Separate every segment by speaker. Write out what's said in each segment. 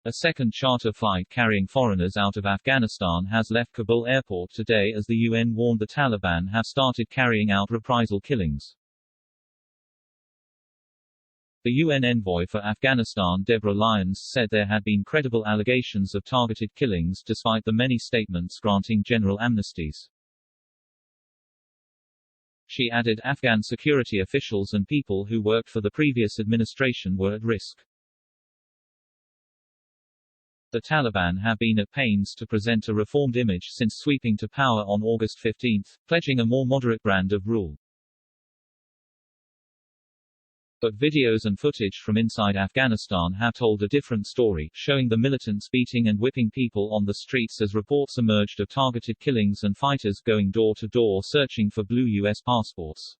Speaker 1: A second charter flight carrying foreigners out of Afghanistan has left Kabul airport today as the UN warned the Taliban have started carrying out reprisal killings. The UN envoy for Afghanistan Deborah Lyons said there had been credible allegations of targeted killings despite the many statements granting general amnesties. She added Afghan security officials and people who worked for the previous administration were at risk. The Taliban have been at pains to present a reformed image since sweeping to power on August 15, pledging a more moderate brand of rule. But videos and footage from inside Afghanistan have told a different story, showing the militants beating and whipping people on the streets as reports emerged of targeted killings and fighters going door to door searching for blue U.S. passports.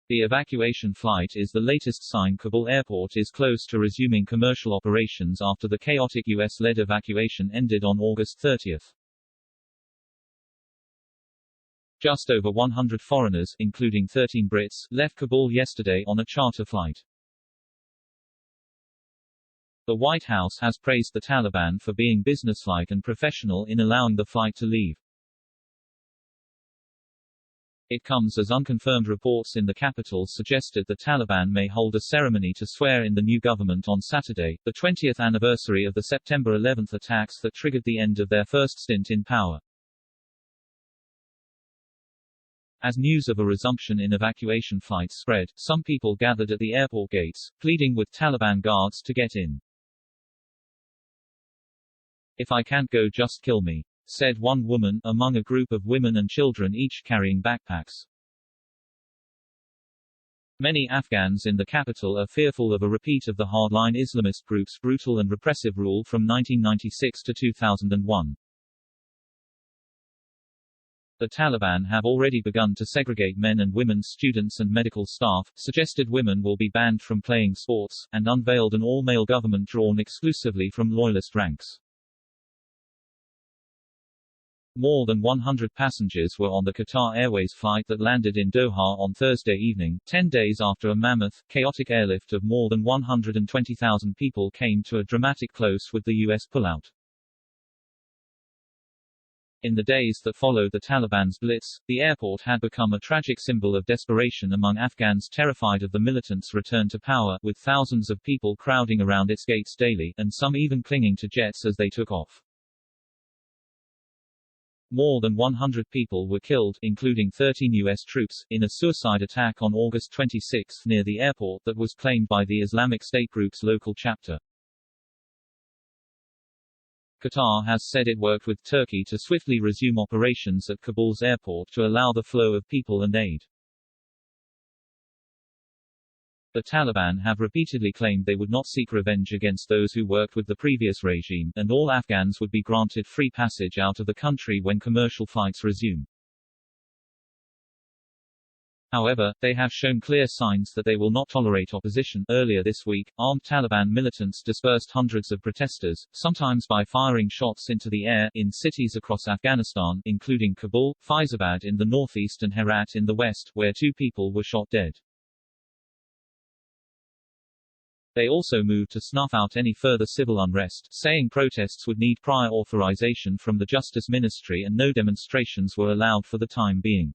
Speaker 1: The evacuation flight is the latest sign Kabul airport is close to resuming commercial operations after the chaotic U.S.-led evacuation ended on August 30. Just over 100 foreigners, including 13 Brits, left Kabul yesterday on a charter flight. The White House has praised the Taliban for being businesslike and professional in allowing the flight to leave. It comes as unconfirmed reports in the capital suggested the Taliban may hold a ceremony to swear in the new government on Saturday, the 20th anniversary of the September 11 attacks that triggered the end of their first stint in power. As news of a resumption in evacuation flights spread, some people gathered at the airport gates, pleading with Taliban guards to get in. "If I can't go, just kill me," said one woman, among a group of women and children each carrying backpacks. Many Afghans in the capital are fearful of a repeat of the hardline Islamist group's brutal and repressive rule from 1996 to 2001. The Taliban have already begun to segregate men and women, students and medical staff, suggested women will be banned from playing sports, and unveiled an all-male government drawn exclusively from loyalist ranks. More than 100 passengers were on the Qatar Airways flight that landed in Doha on Thursday evening, 10 days after a mammoth, chaotic airlift of more than 120,000 people came to a dramatic close with the U.S. pullout. In the days that followed the Taliban's blitz, the airport had become a tragic symbol of desperation among Afghans terrified of the militants' return to power, with thousands of people crowding around its gates daily, and some even clinging to jets as they took off. More than 100 people were killed, including 13 U.S. troops, in a suicide attack on August 26 near the airport that was claimed by the Islamic State group's local chapter. Qatar has said it worked with Turkey to swiftly resume operations at Kabul's airport to allow the flow of people and aid. The Taliban have repeatedly claimed they would not seek revenge against those who worked with the previous regime, and all Afghans would be granted free passage out of the country when commercial flights resume. However, they have shown clear signs that they will not tolerate opposition. Earlier this week, armed Taliban militants dispersed hundreds of protesters, sometimes by firing shots into the air, in cities across Afghanistan, including Kabul, Faizabad in the northeast and Herat in the west, where 2 people were shot dead. They also moved to snuff out any further civil unrest, saying protests would need prior authorization from the Justice Ministry and no demonstrations were allowed for the time being.